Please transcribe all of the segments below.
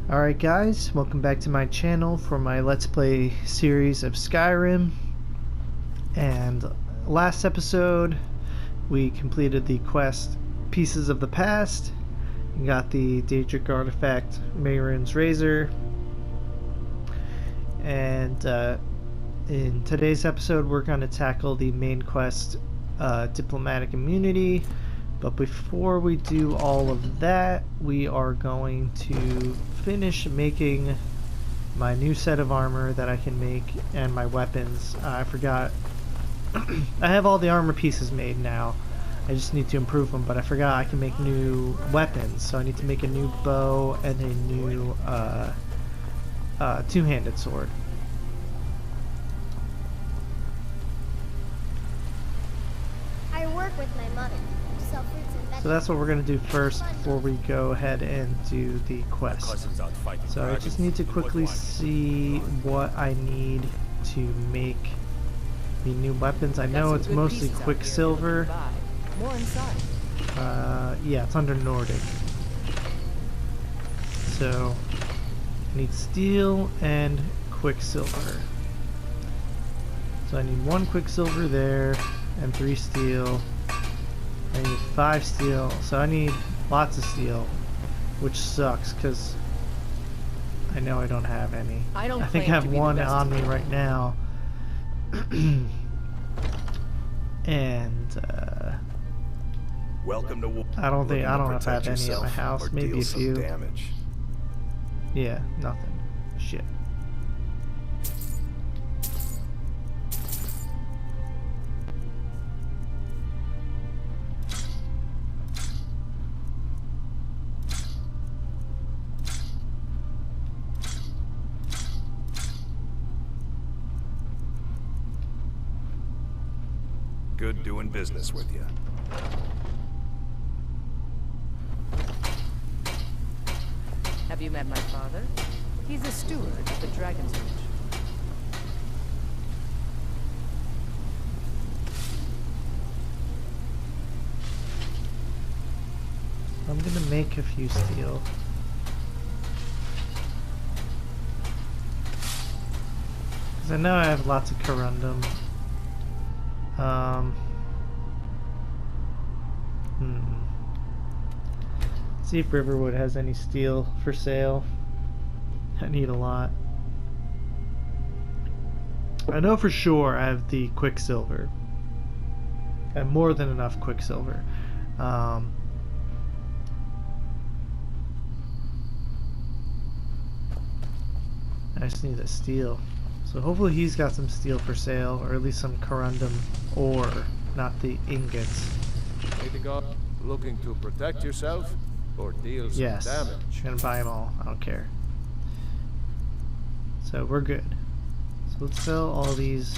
Alright guys, welcome back to my channel for my Let's Play series of Skyrim. And last episode we completed the quest Pieces of the Past and got the Daedric artifact Mehrunes Razor. And in today's episode we're going to tackle the main quest, Diplomatic Immunity. But before we do all of that, we are going to finish making my new set of armor that I can make and my weapons. I forgot. I have all the armor pieces made now. I just need to improve them, but I forgot I can make new weapons. So I need to make a new bow and a new two-handed sword. I work with my mother. So that's what we're going to do first before we go ahead and do the quest. So I just need to quickly see what I need to make the new weapons. I know it's mostly Quicksilver. Yeah, it's under Nordic. So I need steel and Quicksilver. So I need 1 Quicksilver there and 3 steel. I need 5 steel, so I need lots of steel, which sucks because I know I don't have any. I think I have 1 on me right now, and welcome to. I don't know if I have any at my house. Maybe a few. Damage. Yeah, nothing. Shit. Good doing business with you. Have you met my father? He's a steward of the Dragon's Reach. I'm gonna make a few steel. Because I know I have lots of corundum. See if Riverwood has any steel for sale. I need a lot. I know for sure I have the Quicksilver. I have more than enough Quicksilver. I just need the steel. So hopefully he's got some steel for sale, or at least some corundum ore, not the ingots. Anything up? Looking to protect yourself or deal some yes, damage? I'm gonna buy them all. I don't care. So we're good. So let's sell all these.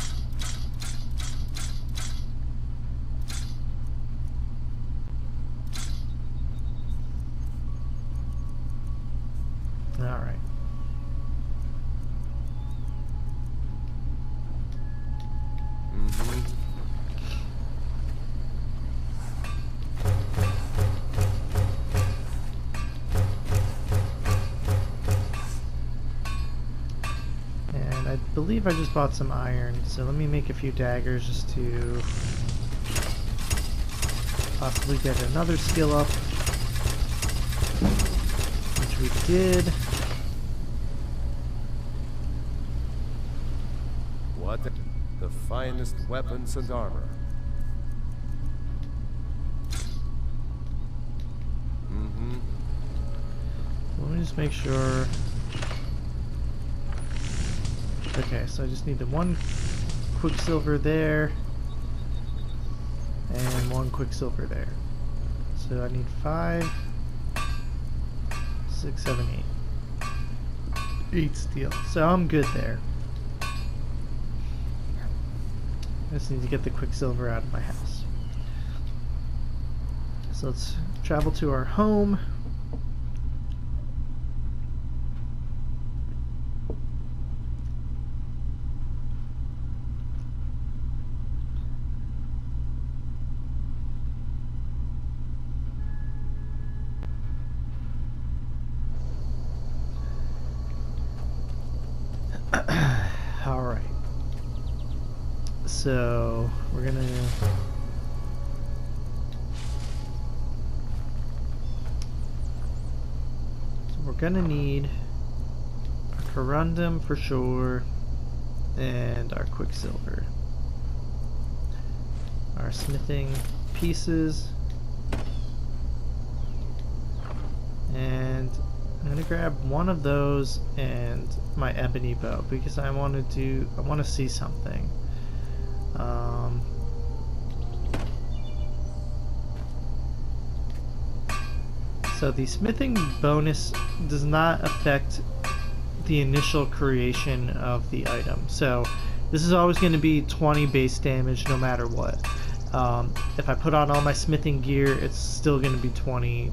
All right. I believe I just bought some iron, so let me make a few daggers just to possibly get another skill up, which we did. What? The finest weapons and armor. Let me just make sure. Okay, so I just need the 1 Quicksilver there and 1 Quicksilver there. So I need 5, 6, 7, 8. 8 steel. So I'm good there. I just need to get the Quicksilver out of my house. So let's travel to our home. So we're gonna need a corundum for sure, and our quicksilver. Our smithing pieces, and I'm gonna grab one of those and my ebony bow because I want to see something. So the smithing bonus does not affect the initial creation of the item. So this is always going to be 20 base damage no matter what. If I put on all my smithing gear, it's still going to be 20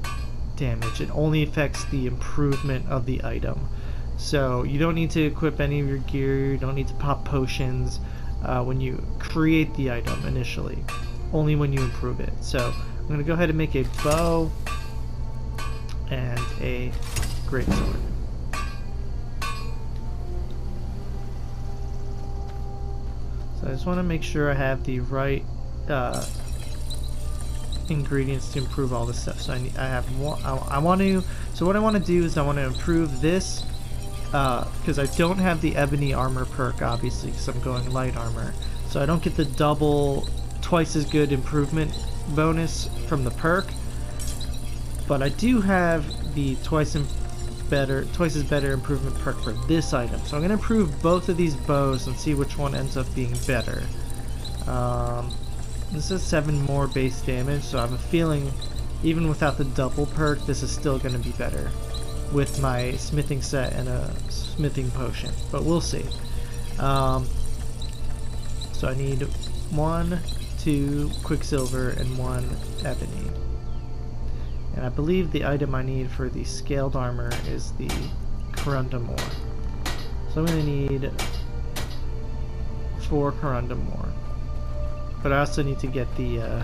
damage. It only affects the improvement of the item. So you don't need to equip any of your gear, you don't need to pop potions when you create the item initially, only when you improve it. So I'm going to go ahead and make a bow and a greatsword. So I just want to make sure I have the right ingredients to improve all this stuff. So I want to. So what I want to do is I want to improve this because I don't have the ebony armor perk, obviously, because I'm going light armor. So I don't get the twice as good improvement bonus from the perk. But I do have the twice as better improvement perk for this item. So I'm going to improve both of these bows and see which one ends up being better. This is 7 more base damage, so I have a feeling even without the double perk, this is still going to be better with my smithing set and a smithing potion. But we'll see. So I need 1, 2 quicksilver and 1 ebony. And I believe the item I need for the scaled armor is the corundum ore. So I'm going to need 4 corundum ore. But I also need to get the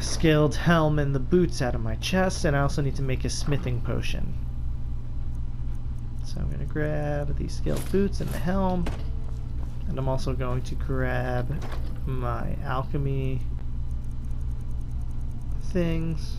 scaled helm and the boots out of my chest, and I also need to make a smithing potion. So I'm going to grab the scaled boots and the helm, and I'm also going to grab my alchemy things.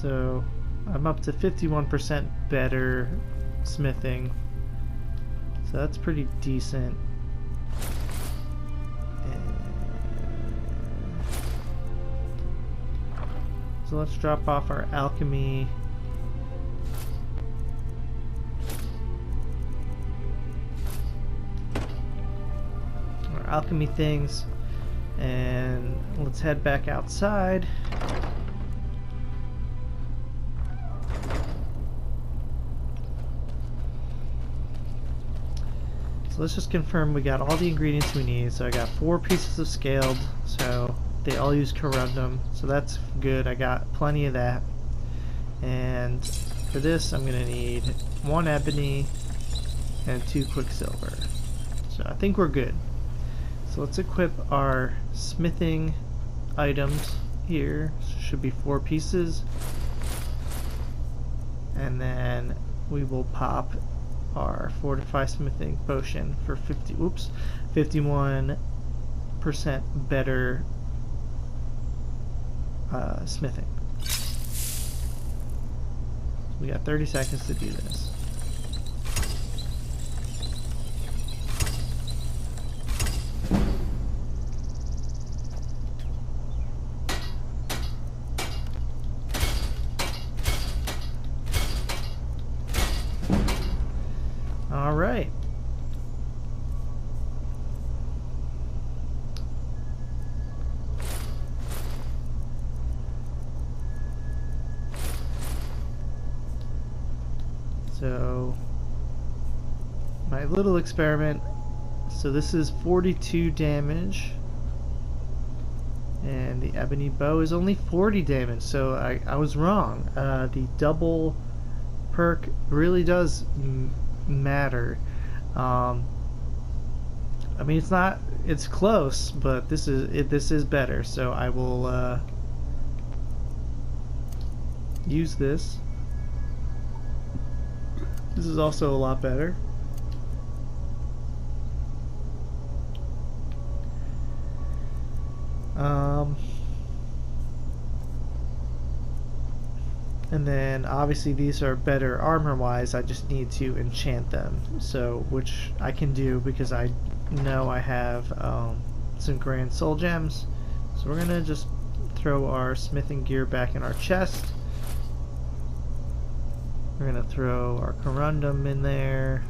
So I'm up to 51% better smithing, so that's pretty decent. So let's drop off our alchemy. Our alchemy things, and let's head back outside. So let's just confirm we got all the ingredients we need. So I got 4 pieces of scaled, so they all use corundum, so that's good. I got plenty of that. And for this I'm gonna need 1 ebony and 2 quicksilver. So I think we're good. So let's equip our smithing items here. So should be 4 pieces. And then we will pop our fortify smithing potion for 51% better smithing. We got 30 seconds to do this. All right. So my little experiment So this is 42 damage. And the ebony bow is only 40 damage, so I was wrong. The double perk really does matter. I mean, it's close, but this is better. So I will use this. This is also a lot better. And then obviously these are better armor wise. I just need to enchant them, so which I can do because I know I have some grand soul gems. So we're gonna just throw our smithing gear back in our chest. We're gonna throw our corundum in there.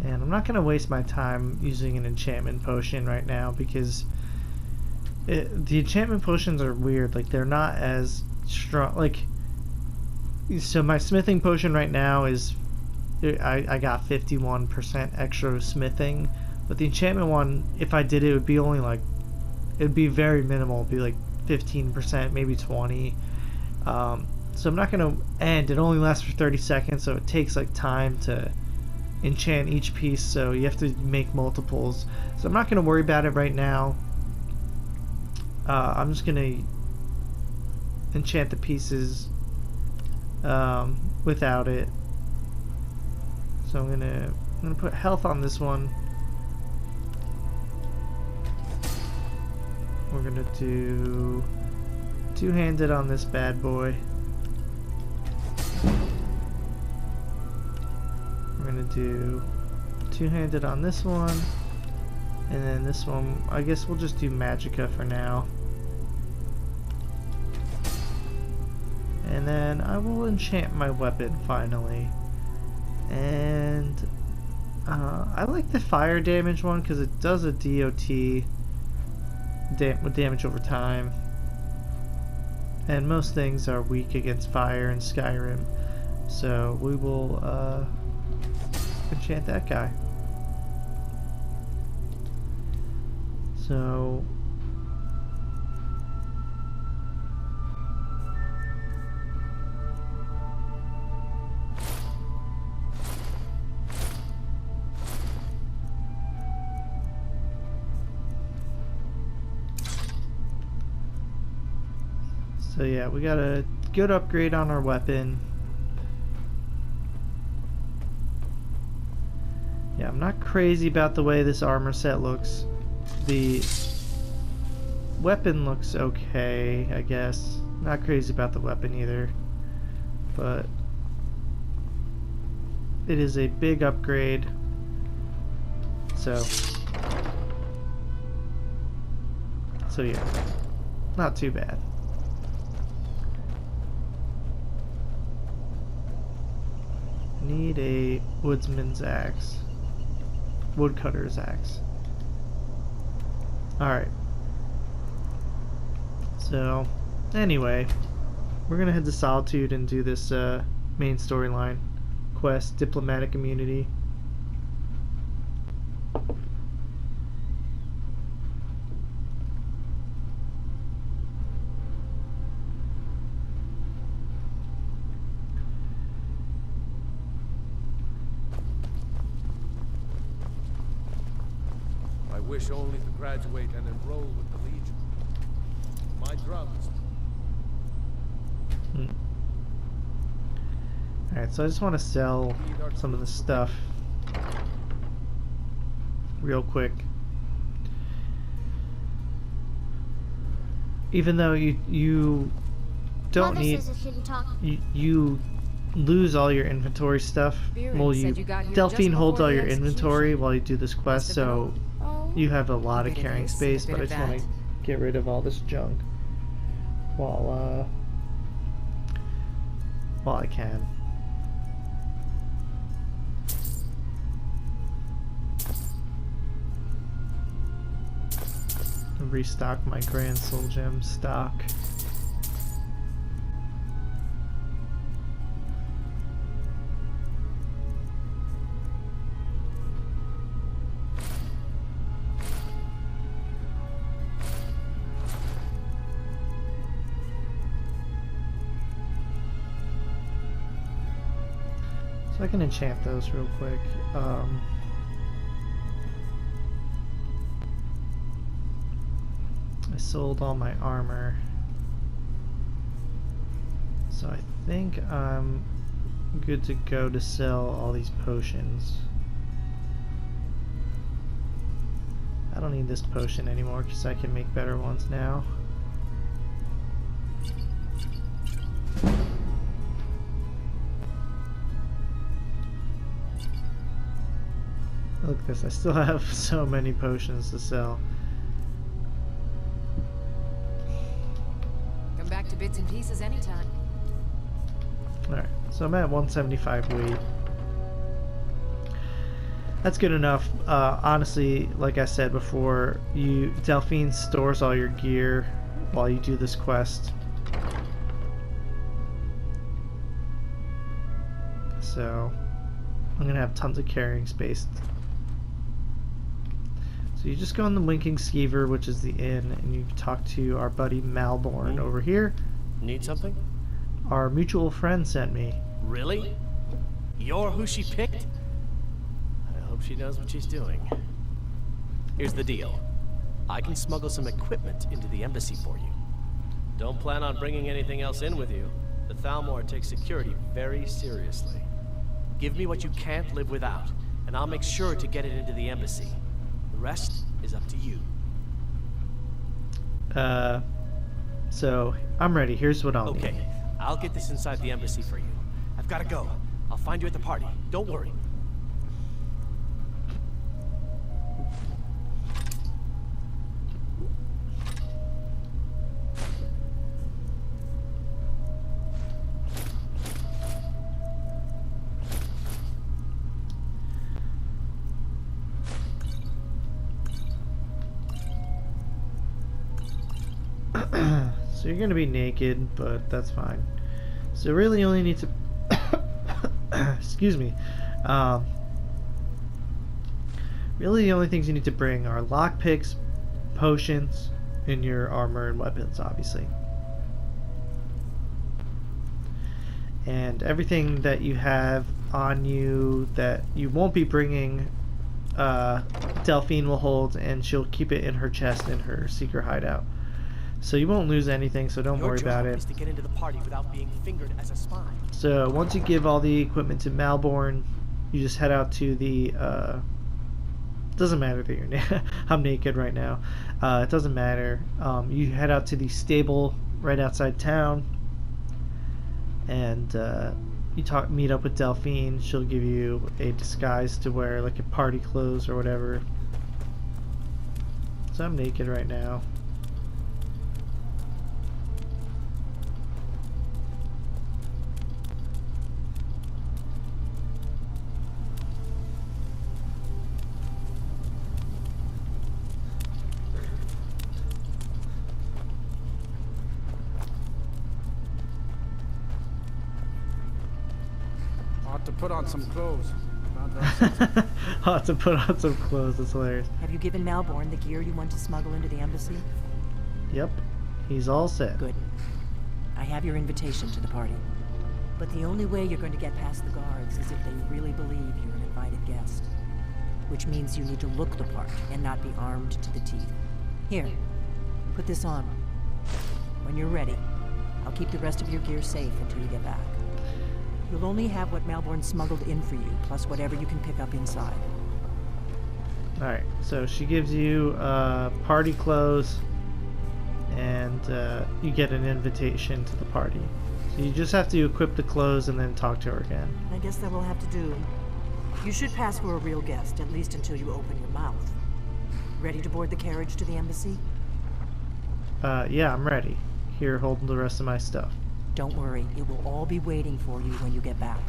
And I'm not going to waste my time using an enchantment potion right now because the enchantment potions are weird. Like, they're not as strong. Like, so my smithing potion right now is, I got 51% extra smithing. But the enchantment one, if I did it, would be only like, it'd be very minimal. It'd be like 15%, maybe 20. So I'm not going to end. It only lasts for 30 seconds, so it takes like time to enchant each piece, so you have to make multiples. So I'm not going to worry about it right now. I'm just going to enchant the pieces without it. So I'm gonna put health on this one. We're gonna do two-handed on this bad boy. We're gonna do two-handed on this one, and then this one, I guess we'll just do Magicka for now. And then I will enchant my weapon finally. And I like the fire damage one because it does a DOT with damage over time. And most things are weak against fire in Skyrim. So we will enchant that guy. So yeah, we got a good upgrade on our weapon. Yeah, I'm not crazy about the way this armor set looks. The weapon looks okay, I guess. Not crazy about the weapon either. But it is a big upgrade. So yeah, not too bad. Need a woodsman's axe. Woodcutter's axe. Alright. So, anyway, we're gonna head to Solitude and do this main storyline quest, Diplomatic Immunity. I wish only to graduate and enroll with the Legion. My drums. Alright, so I just want to sell some of the stuff real quick. Even though you don't Mother need, says I shouldn't talk. you lose all your inventory stuff. Viren Well, said you got here Delphine just holds before all the your inventory execution. while you do this quest, Must have been so Oh, You have a lot of Bit of carrying this, space, a bit but I of just want that. to get rid of all this junk while I can. Restock my Grand Soul Gem stock. So I can enchant those real quick. I sold all my armor, so I think I'm good to go to sell all these potions. I don't need this potion anymore because I can make better ones now. Look at this, I still have so many potions to sell. Come back to bits and pieces anytime. Alright, so I'm at 175 weight. That's good enough. Honestly, like I said before, Delphine stores all your gear while you do this quest. So I'm gonna have tons of carrying space. So you just go in the Winking Skeever, which is the inn, and you talk to our buddy Malborn over here. Need something? Our mutual friend sent me. Really? You're who she picked? I hope she knows what she's doing. Here's the deal. I can smuggle some equipment into the embassy for you. Don't plan on bringing anything else in with you. The Thalmor takes security very seriously. Give me what you can't live without, and I'll make sure to get it into the embassy. The rest is up to you. So I'm ready. Here's what I'll need. Okay, I'll get this inside the embassy for you. I've gotta go. I'll find you at the party. Don't worry. So you're gonna be naked, but that's fine. So really you only need to excuse me. Really the only things you need to bring are lockpicks, potions, and your armor and weapons, obviously. And everything that you have on you that you won't be bringing, Delphine will hold, and she'll keep it in her chest in her secret hideout. So you won't lose anything, so don't worry about Your it. job is to get into the party without being fingered as a spy. So once you give all the equipment to Malborn, you just head out to the doesn't matter that you're I'm naked right now. It doesn't matter. You head out to the stable right outside town, and you meet up with Delphine. She'll give you a disguise to wear, like a party clothes or whatever. So I'm naked right now. Ought to put on some clothes. I'll have to put on some clothes. That's hilarious. Have you given Malborn the gear you want to smuggle into the embassy? Yep, he's all set. Good. I have your invitation to the party. But the only way you're going to get past the guards is if they really believe you're an invited guest. Which means you need to look the part and not be armed to the teeth. Here, put this on. When you're ready, I'll keep the rest of your gear safe until you get back. You'll only have what Malborn smuggled in for you, plus whatever you can pick up inside. Alright, so she gives you party clothes, and you get an invitation to the party. So you just have to equip the clothes and then talk to her again. I guess that will have to do. You should pass for a real guest, at least until you open your mouth. Ready to board the carriage to the embassy? Yeah, I'm ready. Here, hold the rest of my stuff. Don't worry, it will all be waiting for you when you get back.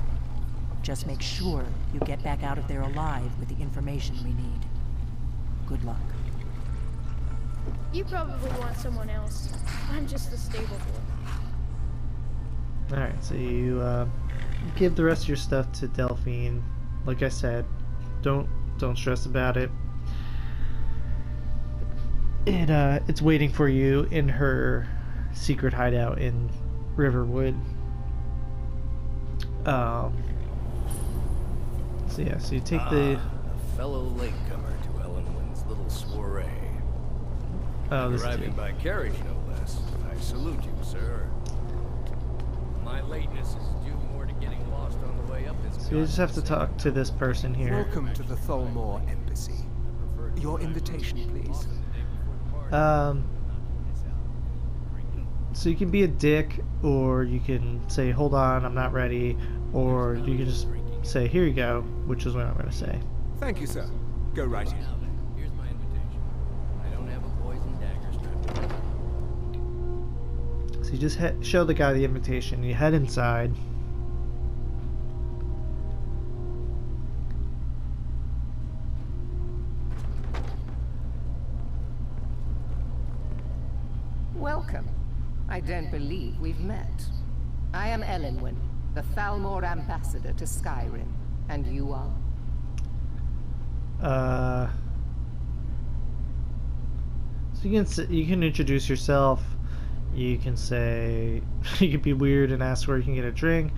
Just make sure you get back out of there alive with the information we need. Good luck. You probably want someone else. I'm just a stable boy. Alright, so you give the rest of your stuff to Delphine. Like I said, don't stress about it. It's waiting for you in her secret hideout in Riverwood. So yeah, so you take the a fellow latecomer to Ellenwyn's little soiree. oh, this Arriving dude. by carriage, no less. I salute you, sir. My lateness is due more to getting lost on the way up this. So you just have to talk to this person here. Welcome to the Tholmor Embassy. Your invitation, please. So you can be a dick, or you can say, hold on, I'm not ready, or you can just say, here you go, which is what I'm going to say. Thank you, sir. Go right in. Here's my invitation. I don't have a poison dagger strapped to me. So you just show the guy the invitation, you head inside. Welcome. I don't believe we've met. I am Ellenwyn, the Thalmor ambassador to Skyrim, and you are? So you can introduce yourself. You can say you can be weird and ask where you can get a drink,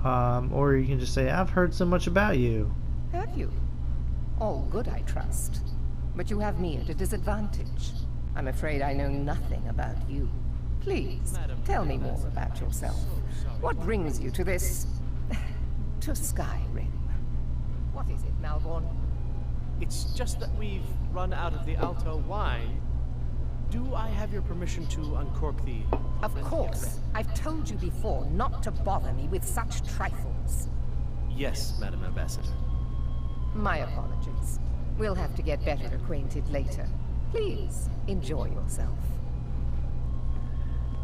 or you can just say, I've heard so much about you. Have you? All good, I trust. But you have me at a disadvantage. I'm afraid I know nothing about you. Please, tell me more about yourself. What brings you to this... to Skyrim? What is it, Malborn? It's just that we've run out of the Alto wine. Do I have your permission to uncork the... Of course. I've told you before not to bother me with such trifles. Yes, Madam Ambassador. My apologies. We'll have to get better acquainted later. Please, enjoy yourself.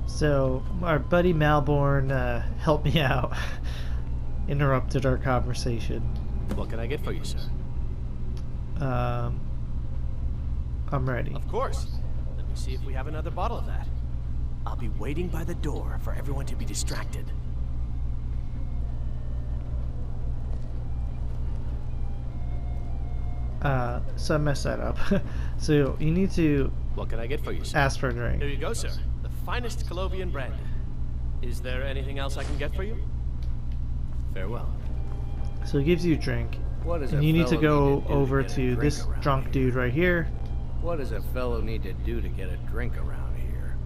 So, our buddy Malborn helped me out. Interrupted our conversation. What can I get for you, sir? I'm ready. Of course. Let me see if we have another bottle of that. I'll be waiting by the door for everyone to be distracted. So I messed that up. So you need to What can I get for you, sir? ask for a Here drink. you go, sir. The finest Colovian brandy. Is there anything else I can get for you? Farewell. So he gives you a drink, What does and a you need to fellow go need to do over get a to drink this around drunk here? dude right here. What does a fellow need to do to get a drink around here?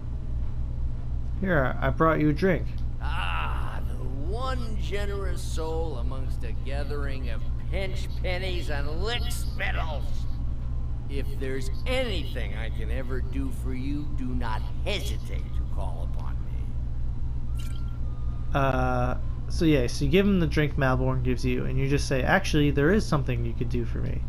Here, I brought you a drink. Ah, the one generous soul amongst a gathering of pinch pennies and lick spittles. If there's anything I can ever do for you, do not hesitate to call upon me. So yeah, so you give him the drink Malborn gives you, and you just say, actually, there is something you could do for me.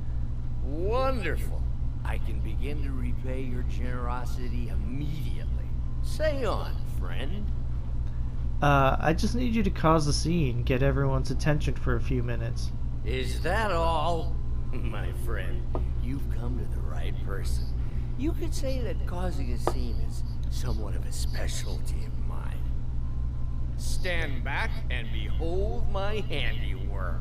Wonderful. I can begin to repay your generosity immediately. Say on, friend. I just need you to cause a scene, get everyone's attention for a few minutes. Is that all? My friend, you've come to the right person. You could say that causing a scene is somewhat of a specialty of mine. Stand back and behold my handiwork.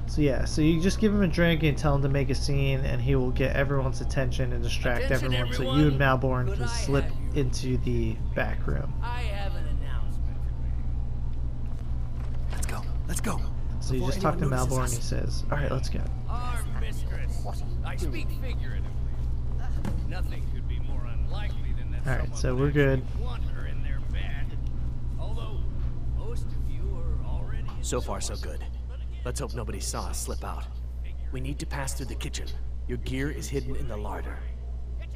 So yeah, so you just give him a drink and tell him to make a scene, and he will get everyone's attention and distract Attention, everyone, so everyone. you and Malborn Could can I slip have your into the back room. I have an announcement to make. Let's go. Let's go. So you Before just talk to anyone notices Malborn, us. and he says, alright, let's go. Our mistress. I speak figuratively. Nothing could be more unlikely than that Alright, someone so would we're good. actually want her in their bed. Although most of you are already So far, so good. Let's hope nobody saw us slip out. We need to pass through the kitchen. Your gear is hidden in the larder.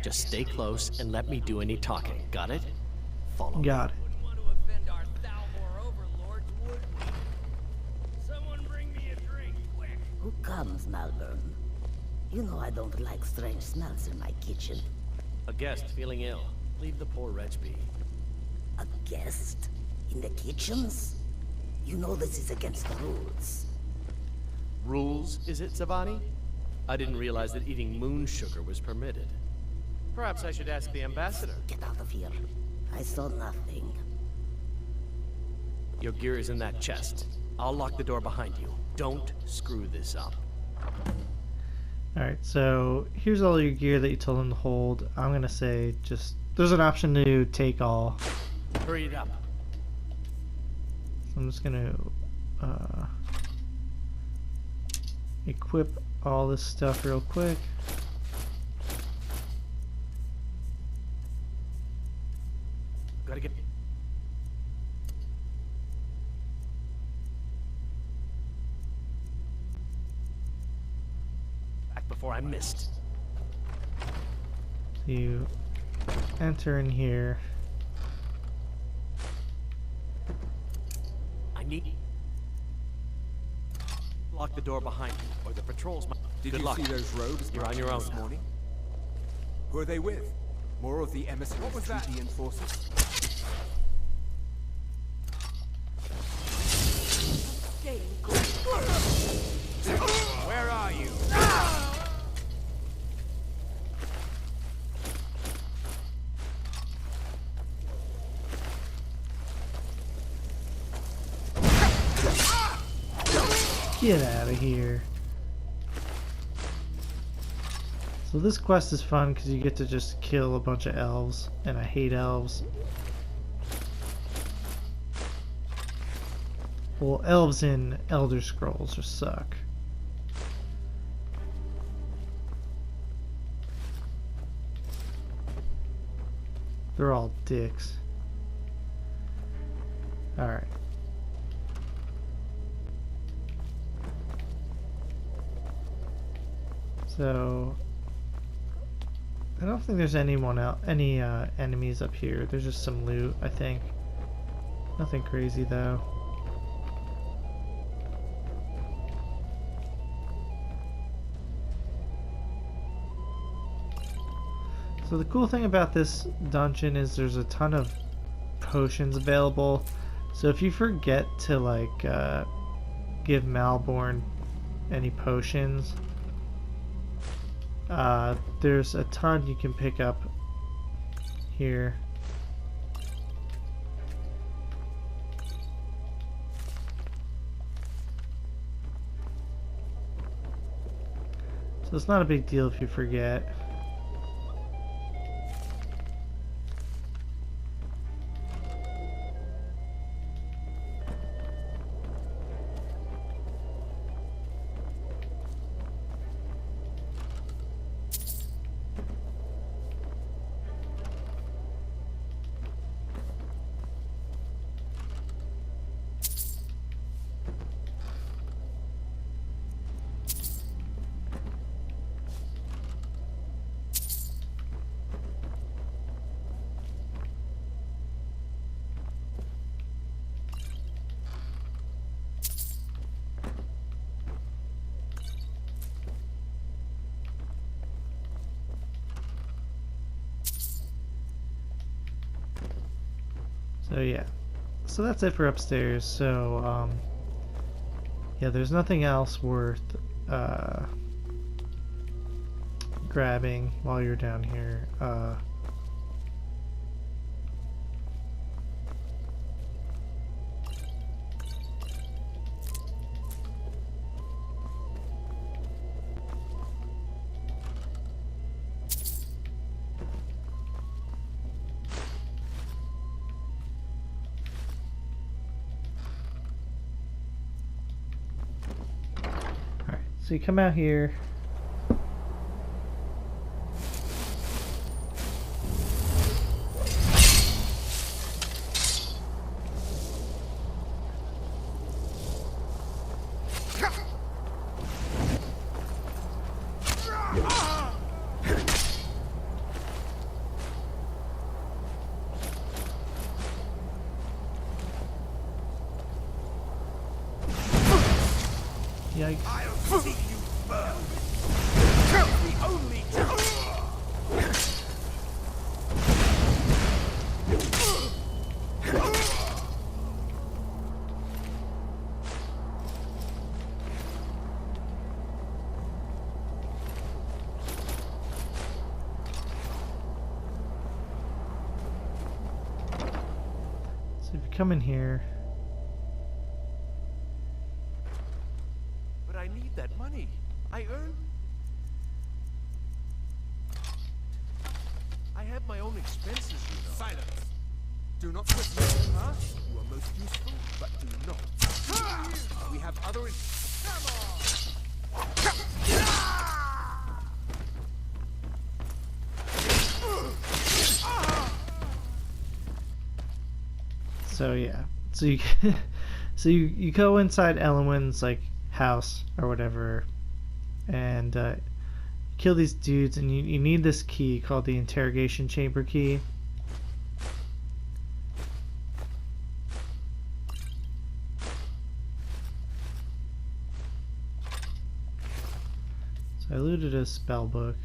Just stay close and let me do any talking. Got it? Follow me. Got it. wouldn't want to offend our Thalmor overlords, would we? Someone bring me a drink, quick. Who comes, Malvern? You know I don't like strange smells in my kitchen. A guest feeling ill. Leave the poor wretch be. A guest? In the kitchens? You know this is against the rules. Rules, is it, Zavani? I didn't realize that eating moon sugar was permitted. Perhaps I should ask the ambassador. Get out of here. I saw nothing. Your gear is in that chest. I'll lock the door behind you. Don't screw this up. Alright, so here's all your gear that you told him to hold. I'm gonna say just, there's an option to take all. Hurry it up. So I'm just gonna equip all this stuff real quick. Gotta get... back before I missed. So you enter in here. I need... lock the door behind you, or the patrols might... Did Good you luck. see those robes? You're on your own this now. morning? Who are they with? More of the emissaries treaty enforcers? Where are you? Get out of here. So this quest is fun because you get to just kill a bunch of elves, and I hate elves. Well, elves in Elder Scrolls just suck. They're all dicks. Alright. So I don't think there's any enemies up here. There's just some loot, I think. Nothing crazy though. So the cool thing about this dungeon is there's a ton of potions available. So if you forget to like give Malborn any potions, there's a ton you can pick up here. So it's not a big deal if you forget. So yeah, so that's it for upstairs. So yeah, there's nothing else worth grabbing while you're down here. So you come out here. Yikes. I'll see you burn. the only So if you come in here, But I need that money. I have my own expenses, you know. Silence! Do not put me in the past. You are most useful, but do not. We have other... so yeah, so you you go inside Elwyn's like house or whatever, and kill these dudes, and you need this key called the interrogation chamber key. So I looted a spell book.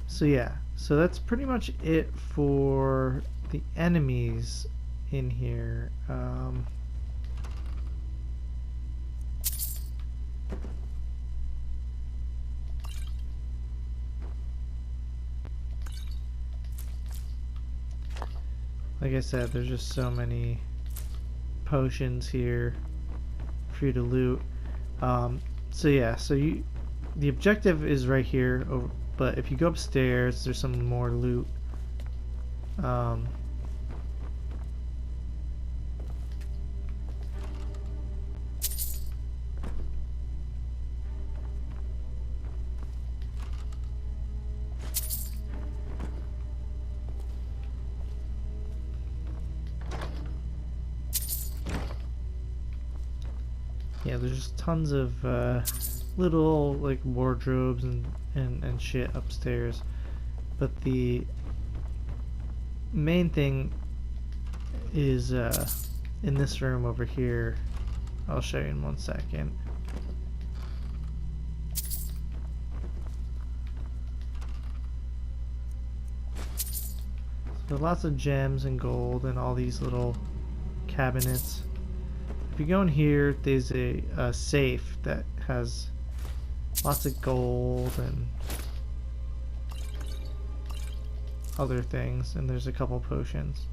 So yeah, so that's pretty much it for the enemies in here. Like I said, there's just so many potions here for you to loot. So yeah, so the objective is right here, but if you go upstairs, there's some more loot. Yeah, there's just tons of little like wardrobes and shit upstairs, but the main thing is in this room over here. I'll show you in 1 second. So lots of gems and gold and all these little cabinets. If you go in here, there's a safe that has lots of gold and other things, and there's a couple potions.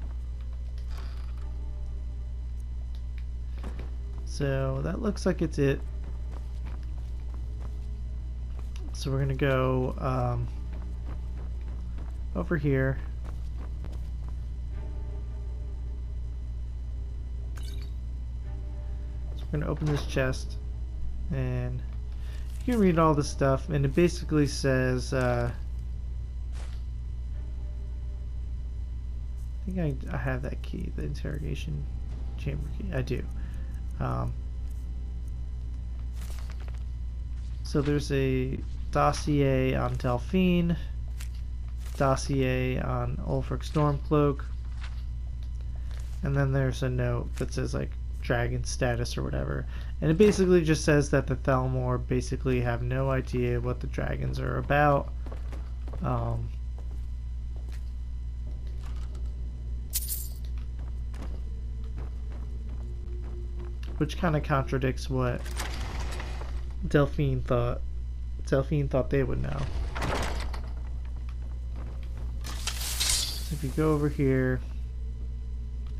So that looks like it's it. So we're gonna go over here. We're going to open this chest, and you can read all this stuff, and it basically says, I think I have that key, the interrogation chamber key. I do. So there's a dossier on Delphine, dossier on Ulfric Stormcloak, and then there's a note that says like dragon status or whatever, and it basically just says that the Thalmor basically have no idea what the dragons are about. Which kind of contradicts what Delphine thought. Delphine thought they would know. So if you go over here,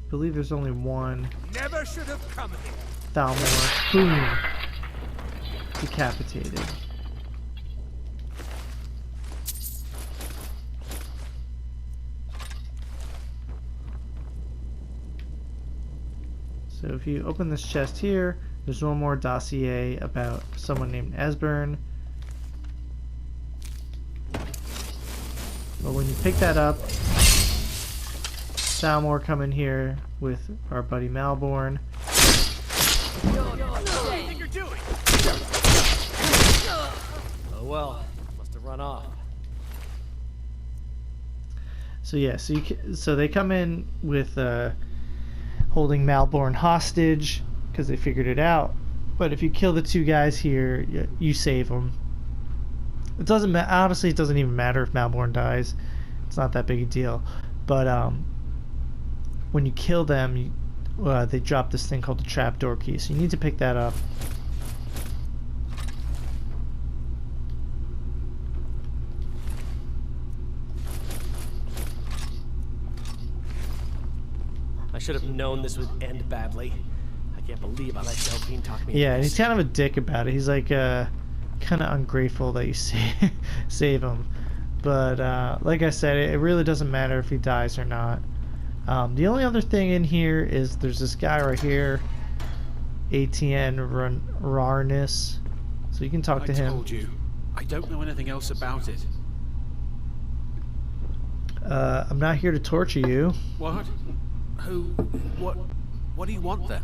I believe there's only one. Never should have come here. Thalmor. Boom. Decapitated. So if you open this chest here, there's one more dossier about someone named Esbern. But when you pick that up, Salmore come in here with our buddy Malborn. Oh well, must have run off. So yeah, so they come in with holding Malborn hostage because they figured it out. But if you kill the two guys here, you save them. It doesn't honestly, it doesn't even matter if Malborn dies. It's not that big a deal. But when you kill them, they drop this thing called the trapdoor key. So you need to pick that up. I should have known this would end badly. I can't believe I let Delphine talk me. Yeah, and he's kind of a dick about it. He's like kind of ungrateful that you save him. But like I said, it really doesn't matter if he dies or not. The only other thing in here is there's this guy right here, ATN Rarness. So you can talk to him. I told you, I don't know anything else about it. I'm not here to torture you. What? Who? What do you want then?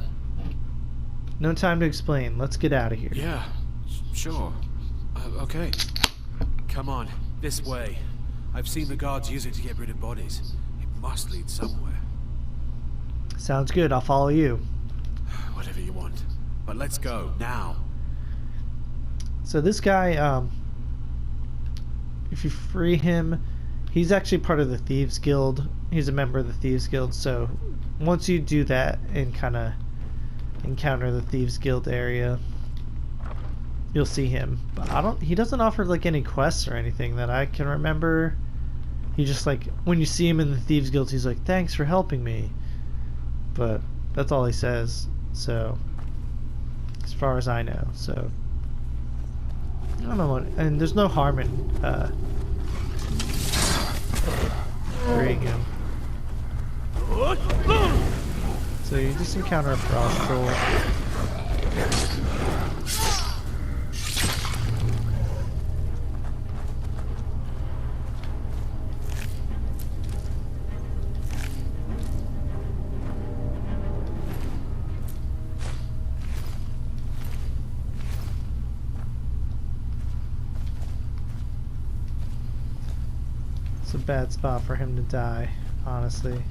No time to explain. Let's get out of here. Yeah, sure. Okay. Come on, this way. I've seen the guards use it to get rid of bodies. It must lead somewhere. Sounds good. I'll follow you. Whatever you want. But let's go, now. So this guy, if you free him, he's actually part of the Thieves Guild. He's a member of the Thieves Guild, so once you do that and kind of encounter the Thieves Guild area, you'll see him. But he doesn't offer like any quests or anything that I can remember. He just like, when you see him in the Thieves Guild, he's like, thanks for helping me. But that's all he says, so as far as I know. So I don't know what, and there's no harm in freeing him. So you just encounter a frost troll. It's a bad spot for him to die, honestly.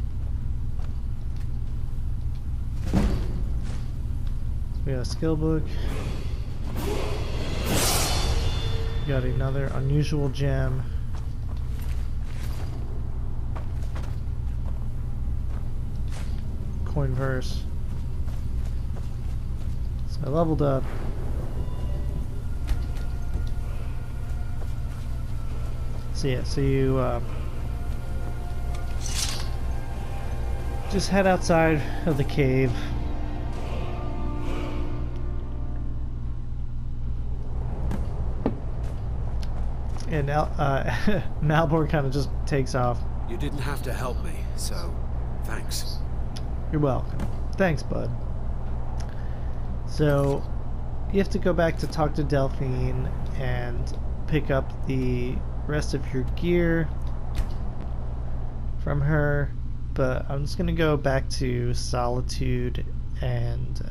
We got a skill book. We got another unusual gem. Coin verse. So I leveled up. So yeah, so you just head outside of the cave. And Malborn kind of just takes off. You didn't have to help me, so thanks. You're welcome. Thanks, bud. So you have to go back to talk to Delphine and pick up the rest of your gear from her. But I'm just gonna go back to Solitude and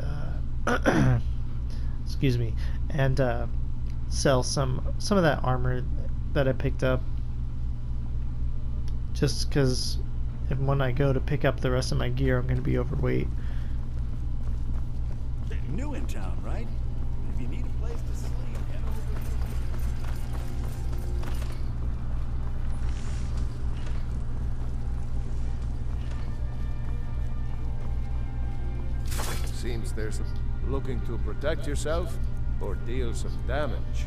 excuse me, and sell some of that armor that I picked up, just because when I go to pick up the rest of my gear, I'm going to be overweight. New in town, right? If you need a place to sleep, Seems there's looking to protect yourself or deal some damage.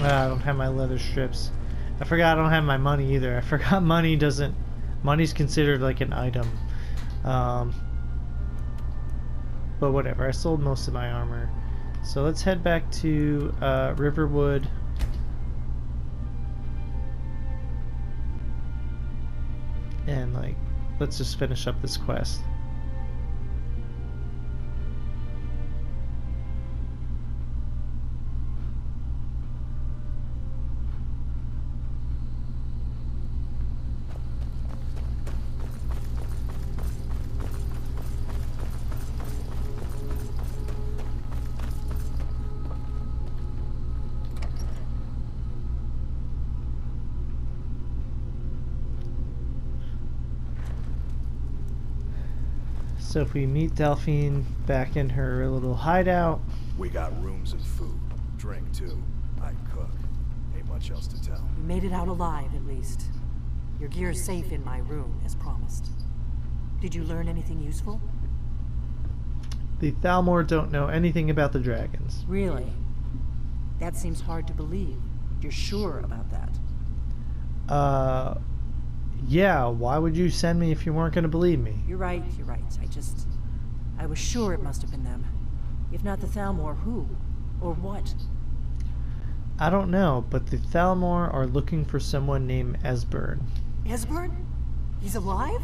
I don't have my leather strips. I forgot I don't have my money either. I forgot money's considered like an item. But whatever, I sold most of my armor. So let's head back to Riverwood. And like, let's just finish up this quest. So if we meet Delphine back in her little hideout. We got rooms and food. Drink, too. I cook. Ain't much else to tell. You made it out alive, at least. Your gear's safe in my room, as promised. Did you learn anything useful? The Thalmor don't know anything about the dragons. Really? That seems hard to believe. You're sure about that? Yeah, why would you send me if you weren't going to believe me? You're right, you're right. I was sure it must have been them. If not the Thalmor, who? Or what? I don't know, but the Thalmor are looking for someone named Esbern. Esbern? He's alive?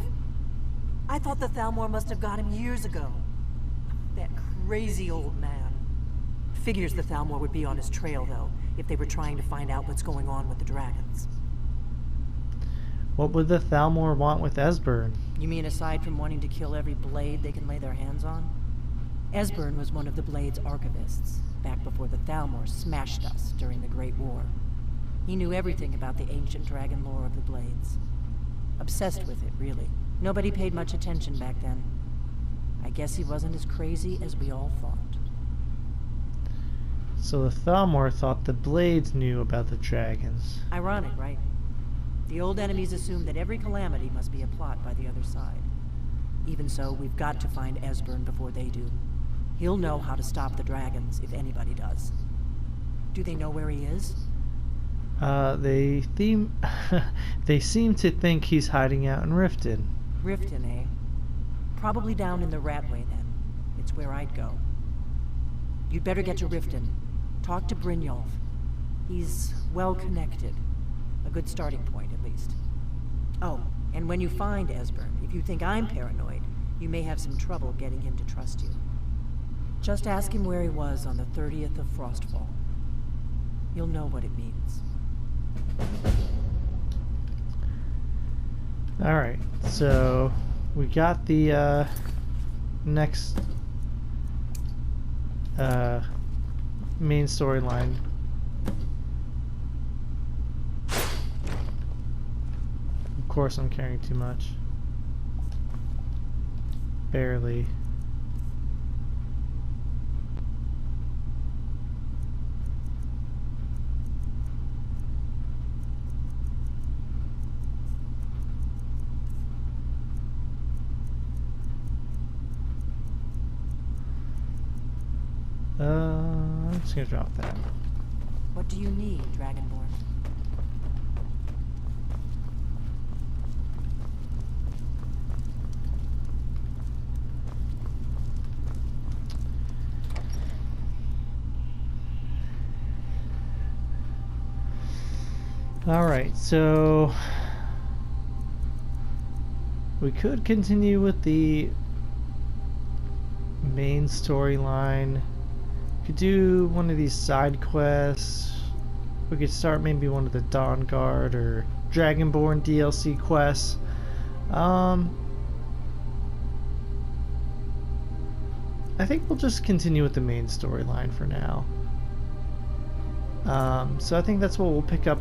I thought the Thalmor must have got him years ago. That crazy old man. Figures the Thalmor would be on his trail, though, if they were trying to find out what's going on with the dragons. What would the Thalmor want with Esbern? You mean aside from wanting to kill every blade they can lay their hands on? Esbern was one of the Blade's archivists, back before the Thalmor smashed us during the Great War. He knew everything about the ancient dragon lore of the Blades. Obsessed with it, really. Nobody paid much attention back then. I guess he wasn't as crazy as we all thought. So the Thalmor thought the Blades knew about the dragons. Ironic, right? The old enemies assumed that every calamity must be a plot by the other side. Even so, we've got to find Esbern before they do. He'll know how to stop the dragons, if anybody does. Do they know where he is? They seem to think he's hiding out in Riften. Riften, eh? Probably down in the Ratway, then. It's where I'd go. You'd better get to Riften. Talk to Brynjolf. He's well-connected. A good starting point, at least. Oh, and when you find Esbern, if you think I'm paranoid, you may have some trouble getting him to trust you. Just ask him where he was on the 30th of Frostfall. You'll know what it means. Alright, so we got the next main storyline. Of course I'm carrying too much. Barely. I'm just gonna drop that. What do you need, Dragonborn? Alright, so we could continue with the main storyline. Could do one of these side quests. We could start maybe one of the Dawn Guard or Dragonborn DLC quests. I think we'll just continue with the main storyline for now. So I think that's what we'll pick up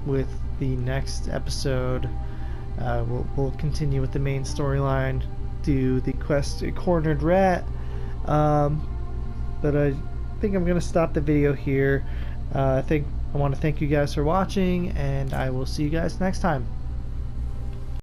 with the next episode. We'll continue with the main storyline, do the quest Cornered Rat. But I think I'm going to stop the video here. I want to thank you guys for watching, and I will see you guys next time.